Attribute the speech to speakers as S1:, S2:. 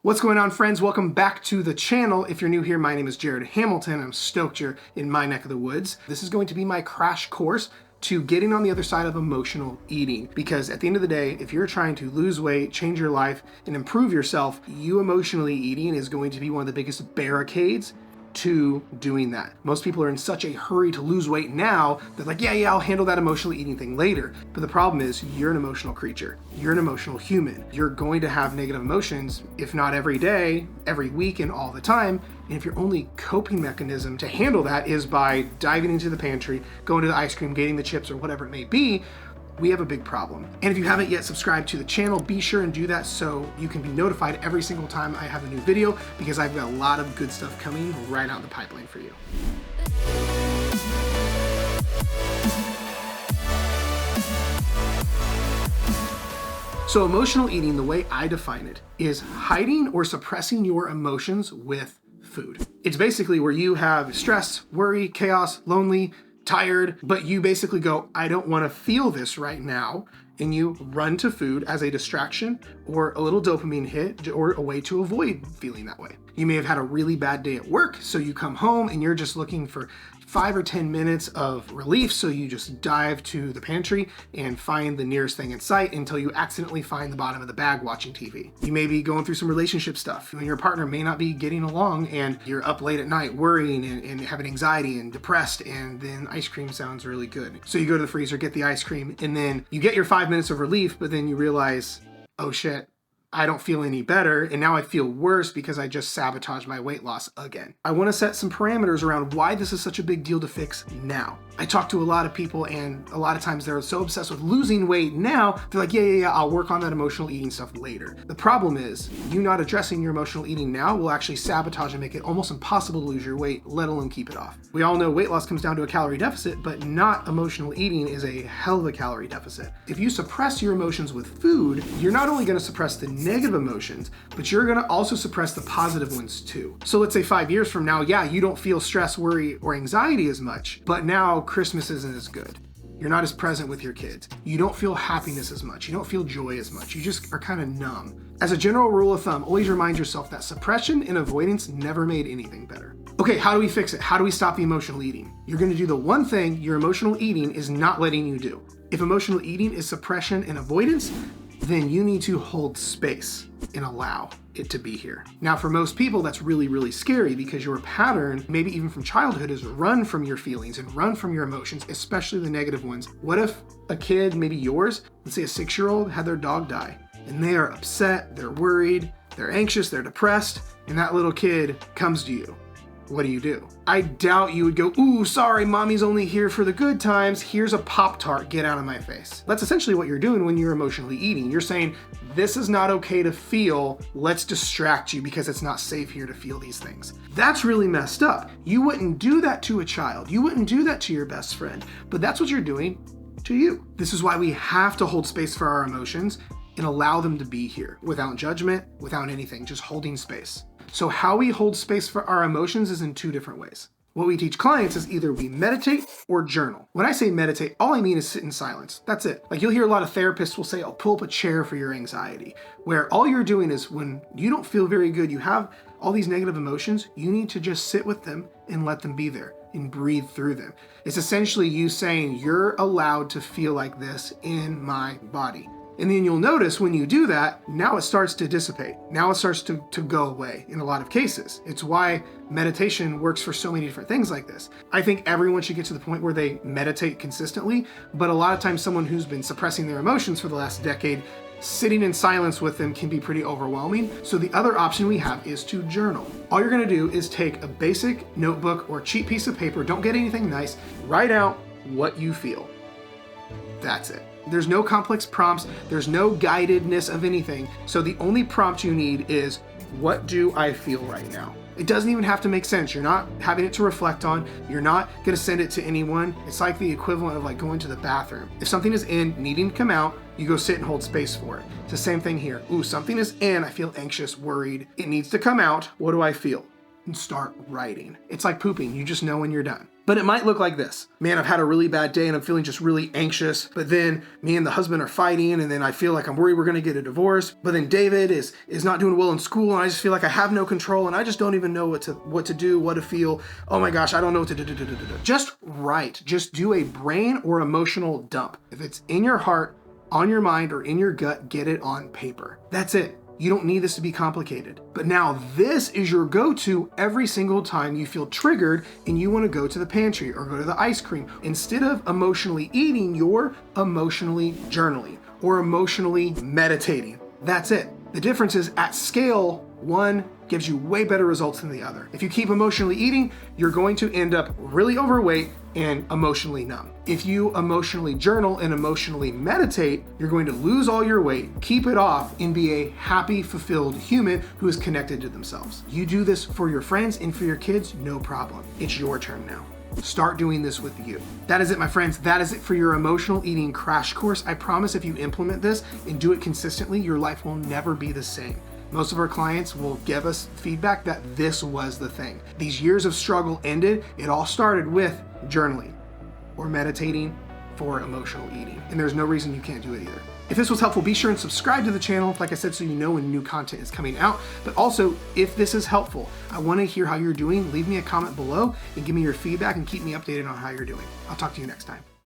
S1: What's going on, friends? Welcome back to the channel. If you're new here, my name is Jared Hamilton. I'm stoked you're in my neck of the woods. This is going to be my crash course to getting on the other side of emotional eating. Because at the end of the day, if you're trying to lose weight, change your life, and improve yourself, you emotionally eating is going to be one of the biggest barricades to doing that. Most people are in such a hurry to lose weight now, they're like, yeah, I'll handle that emotionally eating thing later. But the problem is you're an emotional creature. You're an emotional human. You're going to have negative emotions, if not every day, every week, and all the time. And if your only coping mechanism to handle that is by diving into the pantry, going to the ice cream, getting the chips, or whatever it may be, we have a big problem. And if you haven't yet subscribed to the channel, be sure and do that so you can be notified every single time I have a new video, because I've got a lot of good stuff coming right out the pipeline for you. So emotional eating, the way I define it, is hiding or suppressing your emotions with food. It's basically where you have stress, worry, chaos, lonely, tired, but you basically go, I don't want to feel this right now. And you run to food as a distraction or a little dopamine hit or a way to avoid feeling that way. You may have had a really bad day at work, so you come home and you're just looking for 5 or 10 minutes of relief, so you just dive to the pantry and find the nearest thing in sight until you accidentally find the bottom of the bag watching TV. You may be going through some relationship stuff, and your partner may not be getting along, and you're up late at night worrying and having anxiety and depressed, and then ice cream sounds really good. So you go to the freezer, get the ice cream, and then you get your 5 minutes of relief, but then you realize, oh shit, I don't feel any better, and now I feel worse because I just sabotaged my weight loss again. I want to set some parameters around why this is such a big deal to fix now. I talk to a lot of people, and a lot of times they're so obsessed with losing weight now, they're like, yeah, I'll work on that emotional eating stuff later. The problem is, you not addressing your emotional eating now will actually sabotage and make it almost impossible to lose your weight, let alone keep it off. We all know weight loss comes down to a calorie deficit, but not emotional eating is a hell of a calorie deficit. If you suppress your emotions with food, you're not only going to suppress the negative emotions, but you're going to also suppress the positive ones too. So let's say 5 years from now, yeah, you don't feel stress, worry, or anxiety as much, but now Christmas isn't as good. You're not as present with your kids. You don't feel happiness as much. You don't feel joy as much. You just are kind of numb. As a general rule of thumb, always remind yourself that suppression and avoidance never made anything better. Okay, how do we fix it? How do we stop the emotional eating? You're going to do the one thing your emotional eating is not letting you do. If emotional eating is suppression and avoidance, then you need to hold space and allow it to be here. Now, for most people, that's really, really scary because your pattern, maybe even from childhood, is run from your feelings and run from your emotions, especially the negative ones. What if a kid, maybe yours, let's say a 6-year-old, had their dog die, and they are upset, they're worried, they're anxious, they're depressed, and that little kid comes to you? What do? I doubt you would go, ooh, sorry, mommy's only here for the good times. Here's a Pop-Tart, get out of my face. That's essentially what you're doing when you're emotionally eating. You're saying, this is not okay to feel, let's distract you because it's not safe here to feel these things. That's really messed up. You wouldn't do that to a child. You wouldn't do that to your best friend, but that's what you're doing to you. This is why we have to hold space for our emotions and allow them to be here without judgment, without anything, just holding space. So how we hold space for our emotions is in 2 different ways. What we teach clients is either we meditate or journal. When I say meditate, all I mean is sit in silence. That's it. Like you'll hear a lot of therapists will say, oh, pull up a chair for your anxiety, where all you're doing is when you don't feel very good, you have all these negative emotions, you need to just sit with them and let them be there and breathe through them. It's essentially you saying, you're allowed to feel like this in my body. And then you'll notice when you do that, now it starts to dissipate. Now it starts to go away in a lot of cases. It's why meditation works for so many different things like this. I think everyone should get to the point where they meditate consistently, but a lot of times someone who's been suppressing their emotions for the last decade, sitting in silence with them can be pretty overwhelming. So the other option we have is to journal. All you're gonna do is take a basic notebook or cheap piece of paper, don't get anything nice, write out what you feel. That's it. There's no complex prompts, there's no guidedness of anything. So the only prompt you need is, what do I feel right now? It doesn't even have to make sense. You're not having it to reflect on. You're not gonna send it to anyone. It's like the equivalent of like going to the bathroom. If something is in, needing to come out, you go sit and hold space for it. It's the same thing here. Ooh, something is in, I feel anxious, worried. It needs to come out. What do I feel? And start writing. It's like pooping, you just know when you're done. But it might look like this. Man, I've had a really bad day and I'm feeling just really anxious, but then me and the husband are fighting, and then I feel like I'm worried we're gonna get a divorce. But then David is not doing well in school, and I just feel like I have no control, and I just don't even know what to do, what to feel. Oh my gosh, I don't know what to do. Just write. Just do a brain or emotional dump. If it's in your heart, on your mind, or in your gut, get it on paper. That's it. You don't need this to be complicated. But now this is your go-to every single time you feel triggered and you want to go to the pantry or go to the ice cream. Instead of emotionally eating, you're emotionally journaling or emotionally meditating. That's it. The difference is at scale, one gives you way better results than the other. If you keep emotionally eating, you're going to end up really overweight and emotionally numb. If you emotionally journal and emotionally meditate, you're going to lose all your weight, keep it off, and be a happy, fulfilled human who is connected to themselves. You do this for your friends and for your kids, no problem. It's your turn now. Start doing this with you. That is it, my friends. That is it for your emotional eating crash course. I promise if you implement this and do it consistently, your life will never be the same. Most of our clients will give us feedback that this was the thing. These years of struggle ended. It all started with journaling or meditating for emotional eating. And there's no reason you can't do it either. If this was helpful, be sure and subscribe to the channel, like I said, so you know when new content is coming out. But also, if this is helpful, I want to hear how you're doing. Leave me a comment below and give me your feedback and keep me updated on how you're doing. I'll talk to you next time.